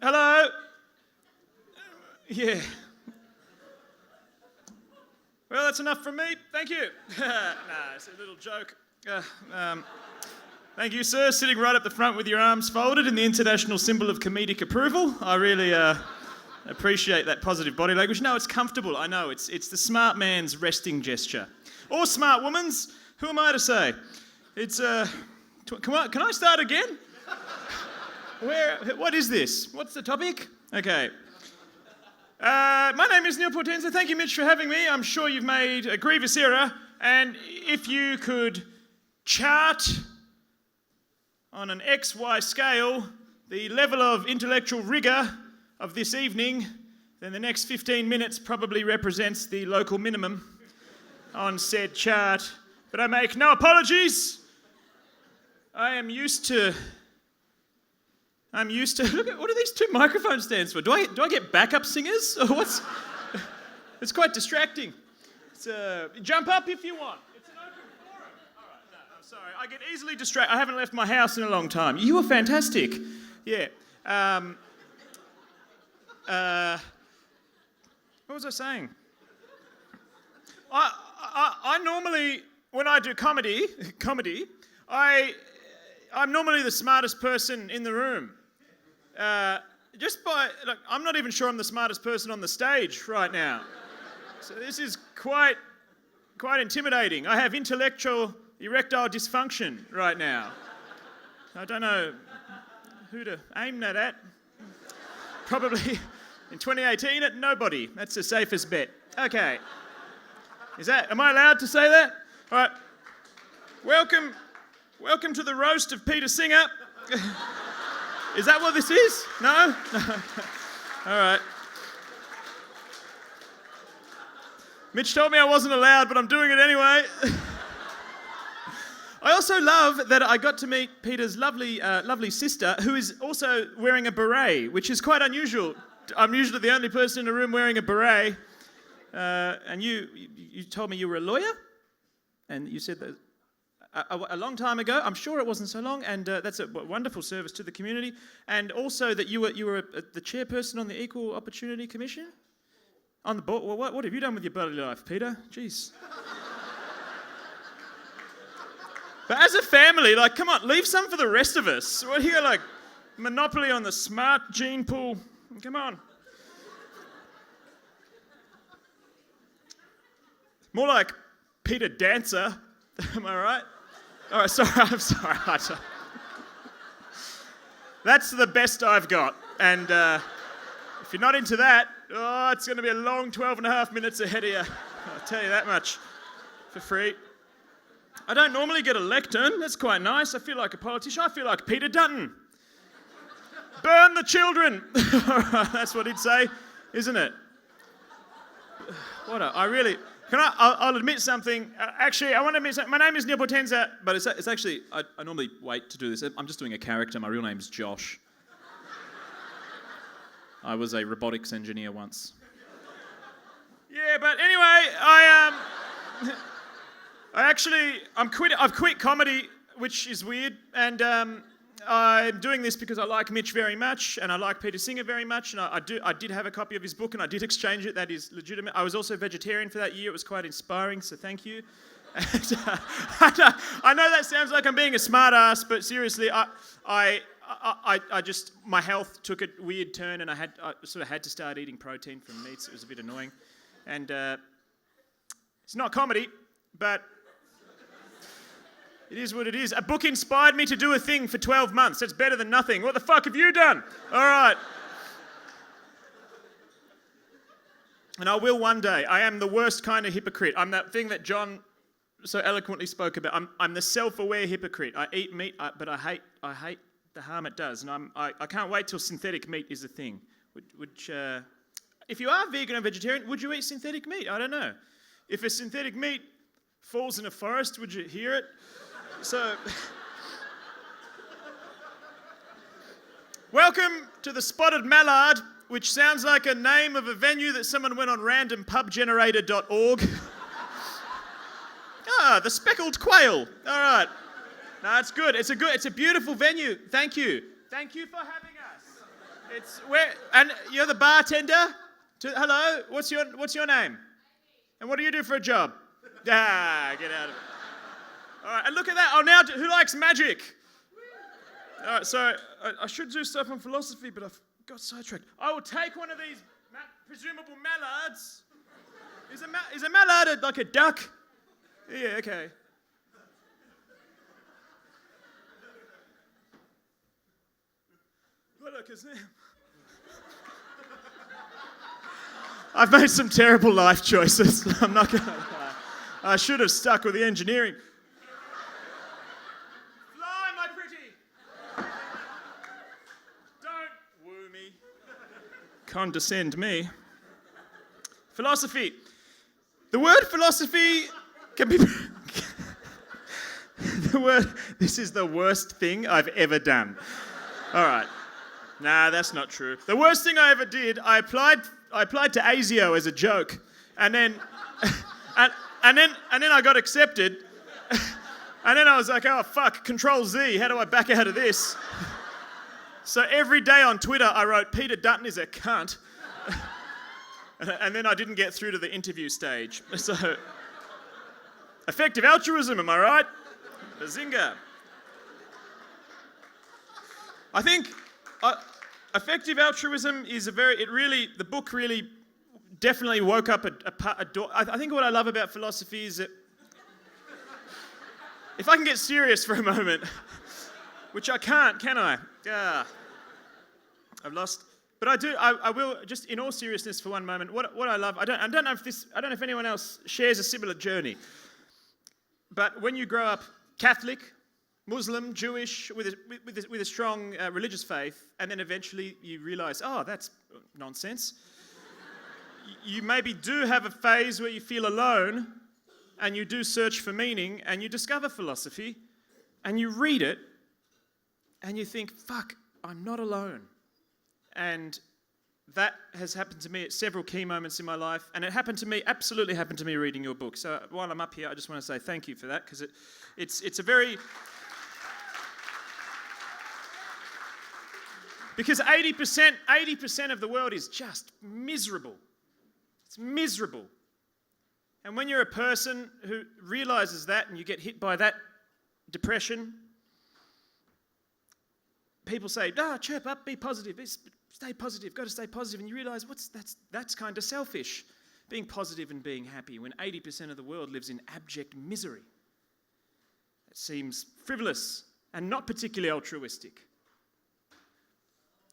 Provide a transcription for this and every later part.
Hello? Yeah. Well, that's enough from me. Thank you. It's a little joke. Thank you, sir. Sitting right up the front with your arms folded in the international symbol of comedic approval. I really appreciate that positive body language. No, it's comfortable. I know. It's the smart man's resting gesture. Or smart woman's. Who am I to say? It's... Can I start again? What is this? What's the topic? Okay. My name is Neal Portenza. Thank you, Mitch, for having me. I'm sure you've made a grievous error. And if you could chart on an XY scale the level of intellectual rigour of this evening, then the next 15 minutes probably represents the local minimum on said chart. But I make no apologies. I am used to... Look at what are these two microphone stands for? Do I get backup singers or what's? It's quite distracting. Jump up if you want. It's an open forum. All right, no, I'm sorry. I get easily distracted. I haven't left my house in a long time. You were fantastic. Yeah. What was I saying? I normally, when I do comedy, I'm normally the smartest person in the room. I'm not even sure I'm the smartest person on the stage right now. So this is quite intimidating. I have intellectual erectile dysfunction right now. I don't know who to aim that at. Probably in 2018 at nobody. That's the safest bet. Okay. Am I allowed to say that? All right. Welcome to the roast of Peter Singer. Is that what this is? No? All right. Mitch told me I wasn't allowed, but I'm doing it anyway. I also love that I got to meet Peter's lovely sister, who is also wearing a beret, which is quite unusual. I'm usually the only person in the room wearing a beret. And you told me you were a lawyer, and you said that a long time ago. I'm sure it wasn't so long, and that's a wonderful service to the community. And also that you were the chairperson on the Equal Opportunity Commission on the board. Well, what have you done with your bloody life, Peter? Jeez. But as a family, come on, leave some for the rest of us. What do you got, monopoly on the smart gene pool? Come on. More like Peter Dancer. Am I right? All right, sorry, I'm sorry. That's the best I've got. And if you're not into that, it's going to be a long 12 and a half minutes ahead of you. I'll tell you that much for free. I don't normally get a lectern. That's quite nice. I feel like a politician. I feel like Peter Dutton. Burn the children. That's what he'd say, isn't it? I'll admit something. Actually, I want to admit something. My name is Neal Portenza, but it's actually, I normally wait to do this. I'm just doing a character. My real name's Josh. I was a robotics engineer once. Yeah, but anyway, I've quit comedy, which is weird, and I'm doing this because I like Mitch very much, and I like Peter Singer very much, and I did have a copy of his book, and I did exchange it. That is legitimate. I was also vegetarian for that year. It was quite inspiring, so thank you. And, I know that sounds like I'm being a smart ass, but seriously, I just, my health took a weird turn, and I sort of had to start eating protein from meats. It was a bit annoying, and it's not comedy, but it is what it is. A book inspired me to do a thing for 12 months. That's better than nothing. What the fuck have you done? All right. And I will one day. I am the worst kind of hypocrite. I'm that thing that John so eloquently spoke about. I'm the self-aware hypocrite. I eat meat, but I hate the harm it does. And I can't wait till synthetic meat is a thing. Which if you are vegan or vegetarian, would you eat synthetic meat? I don't know. If a synthetic meat falls in a forest, would you hear it? So, welcome to the Spotted Mallard, which sounds like a name of a venue that someone went on randompubgenerator.org. The Speckled Quail. All right. No, it's good. It's a beautiful venue. Thank you. Thank you for having us. It's where, and you're the bartender? Hello, what's your name? And what do you do for a job? Ah, get out of it. All right, and look at that. Oh, now, who likes magic? All right, so I should do stuff on philosophy, but I've got sidetracked. I will take one of these presumable mallards. Is a mallard like a duck? Yeah, okay. Look, his name. I've made some terrible life choices. I'm not going to lie. I should have stuck with the engineering. Fly, my pretty. Don't woo me. Condescend me. Philosophy. The word philosophy can be... This is the worst thing I've ever done. All right. Nah, that's not true. The worst thing I ever did, I applied to ASIO as a joke, and then I got accepted, and then I was like, oh fuck, Control Z, how do I back out of this? So every day on Twitter I wrote, Peter Dutton is a cunt, and then I didn't get through to the interview stage. So, effective altruism, am I right? Bazinga. I think effective altruism is the book really definitely woke up a door. I think what I love about philosophy is that, if I can get serious for a moment, which I can't, can I? I've lost. But I will, just in all seriousness for one moment, what I love, I don't know if anyone else shares a similar journey, but when you grow up Catholic, Muslim, Jewish, with a strong religious faith, and then eventually you realise, oh, that's nonsense. You maybe do have a phase where you feel alone, and you do search for meaning, and you discover philosophy, and you read it, and you think, fuck, I'm not alone. And that has happened to me at several key moments in my life, and it absolutely happened to me reading your book. So while I'm up here, I just want to say thank you for that, because it's a very... Because 80% of the world is just miserable. It's miserable. And when you're a person who realizes that and you get hit by that depression, people say, chirp up, be positive, stay positive, got to stay positive. And you realize that's kind of selfish, being positive and being happy, when 80% of the world lives in abject misery. It seems frivolous and not particularly altruistic.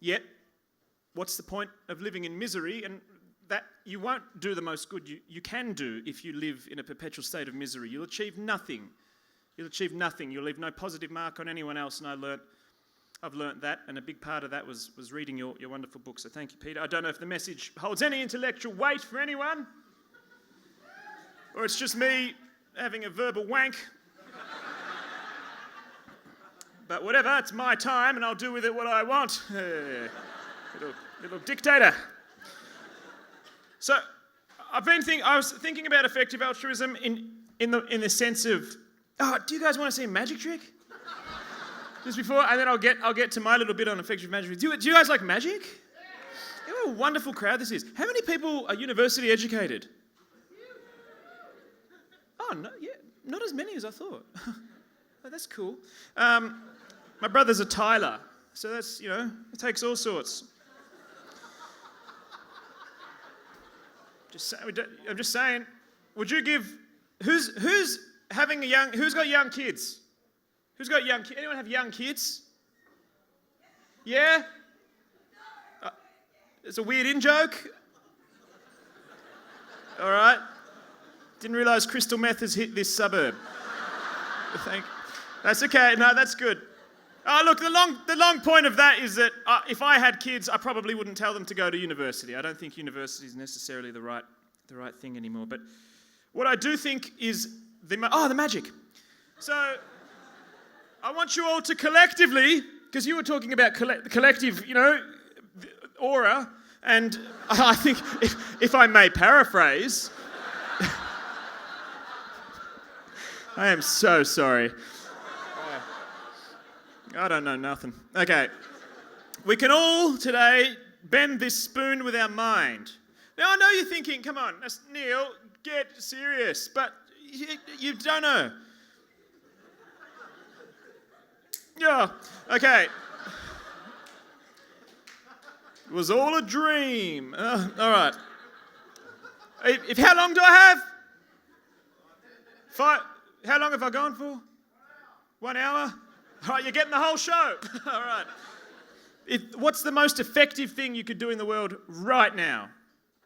Yet, what's the point of living in misery? And that you won't do the most good you can do if you live in a perpetual state of misery. You'll achieve nothing. You'll leave no positive mark on anyone else. And I've learnt that, and a big part of that was reading your wonderful book. So thank you, Peter. I don't know if the message holds any intellectual weight for anyone, or it's just me having a verbal wank. But whatever, it's my time, and I'll do with it what I want. Little dictator. So I was thinking about effective altruism in the sense of, do you guys want to see a magic trick? Just before, and then I'll get to my little bit on effective magic. Do you guys like magic? Yeah. What a wonderful crowd this is. How many people are university educated? Oh, no, yeah, not as many as I thought. Oh, that's cool. My brother's a tiler, so that's, it takes all sorts. I'm just saying, would you give, who's got young kids? Anyone have young kids? Yeah? It's a weird in-joke. All right. Didn't realise crystal meth has hit this suburb. That's okay. No, that's good. Look, the long point of that is that if I had kids, I probably wouldn't tell them to go to university. I don't think university is necessarily the right thing anymore. But what I do think is the magic. So I want you all to collectively, because you were talking about collective, aura, and I think if I may paraphrase, I am so sorry. I don't know nothing. Okay. We can all today bend this spoon with our mind. Now, I know you're thinking, come on, Neal, get serious, but you don't know. Yeah, okay. It was all a dream. All right. How long do I have? 5. How long have I gone for? 1 hour? All right, you're getting the whole show. All right. What's the most effective thing you could do in the world right now?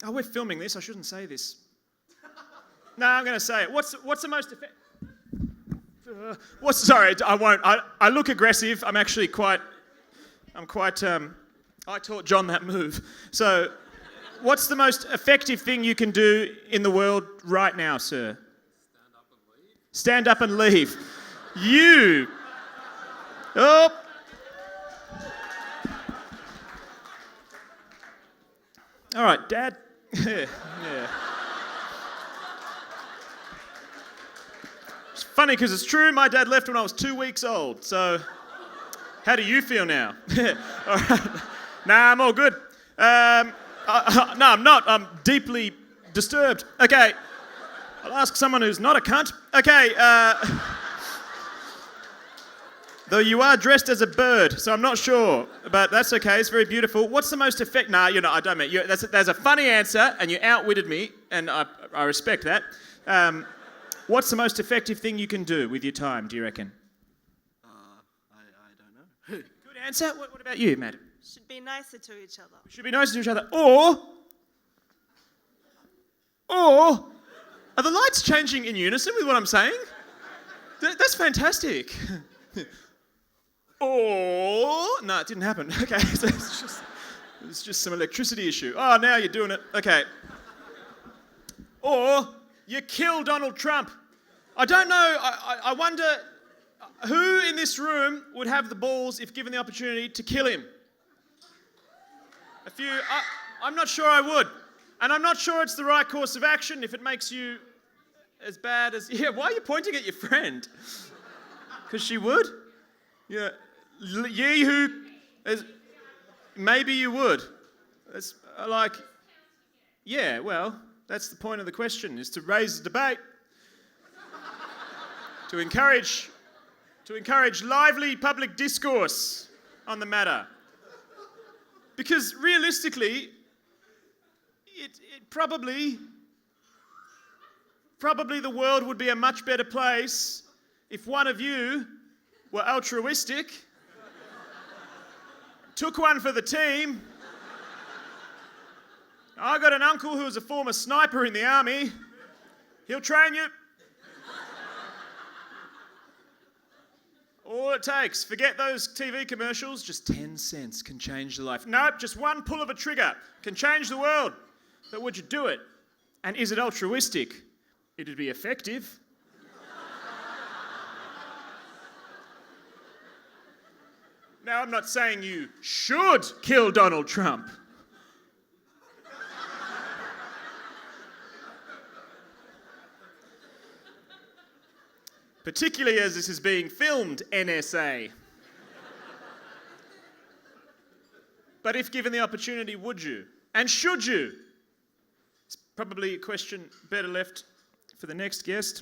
Oh, we're filming this. I shouldn't say this. No, I'm going to say it. What's the most effective? Sorry, I won't. I look aggressive. I'm actually quite. I taught John that move. So, what's the most effective thing you can do in the world right now, sir? Stand up and leave. You. Oh. All right, Dad. Yeah. It's funny because it's true. My dad left when I was 2 weeks old. So, how do you feel now? All right. Nah, I'm all good. No, I'm not. I'm deeply disturbed. Okay. I'll ask someone who's not a cunt. Okay. Though you are dressed as a bird, so I'm not sure, but that's okay. It's very beautiful. What's the most effective? Nah, I don't mean you. That's a funny answer, and you outwitted me, and I respect that. What's the most effective thing you can do with your time? Do you reckon? I don't know. Good answer. What about you, Matt? Should be nicer to each other. We should be nicer to each other, or are the lights changing in unison with what I'm saying? That's fantastic. No, it didn't happen. Okay, so it's just some electricity issue. Oh, now you're doing it. Okay. Or you kill Donald Trump. I don't know. I wonder who in this room would have the balls if given the opportunity to kill him. A few. I'm not sure I would, and I'm not sure it's the right course of action if it makes you as bad as. Yeah. Why are you pointing at your friend? Because she would. Yeah. Ye who, maybe you would. It's like, yeah, well, that's the point of the question, is to raise the debate, to encourage lively public discourse on the matter. Because realistically, it probably the world would be a much better place if one of you were altruistic, took one for the team. I got an uncle who was a former sniper in the army. He'll train you. All it takes, forget those TV commercials, just 10 cents can change the life. Nope, just one pull of a trigger can change the world. But would you do it? And is it altruistic? It'd be effective. Now, I'm not saying you should kill Donald Trump. Particularly as this is being filmed, NSA. But if given the opportunity, would you? And should you? It's probably a question better left for the next guest.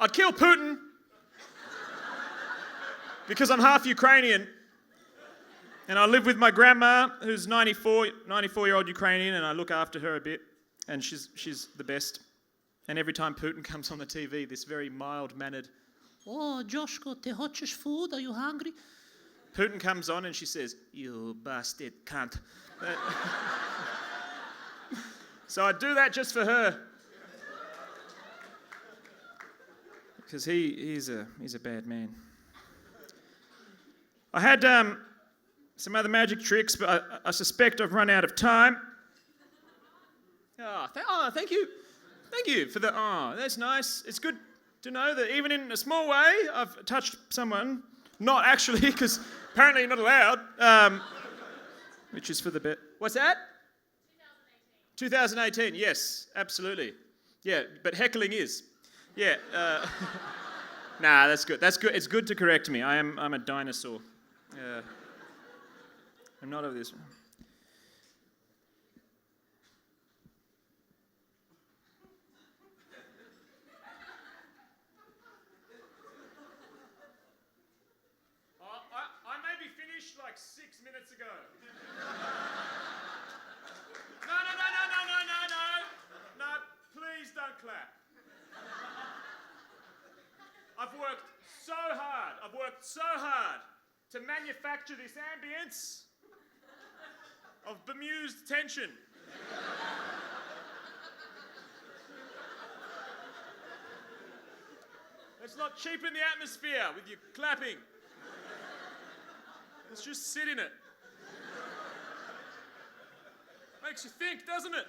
I'd kill Putin because I'm half Ukrainian and I live with my grandma who's 94-year-old Ukrainian, and I look after her a bit, and she's the best. And every time Putin comes on the TV, this very mild-mannered, "Oh, Joshko, te hocheš food? Are you hungry?" Putin comes on and she says, "You bastard cunt." So I'd do that just for her. Because he's a bad man. I had some other magic tricks, but I suspect I've run out of time. Thank you. Thank you for the, that's nice. It's good to know that even in a small way, I've touched someone. Not actually, because apparently you're not allowed. Which is for the bit. What's that? 2018, yes, absolutely. Yeah, but heckling is. Yeah. Nah, that's good. That's good. It's good to correct me. I'm a dinosaur. I'm not of this. I may be finished like 6 minutes ago. No, please don't clap. I've worked so hard to manufacture this ambience of bemused tension. Let's not cheapen the atmosphere with your clapping. Let's just sit in it. Makes you think, doesn't it?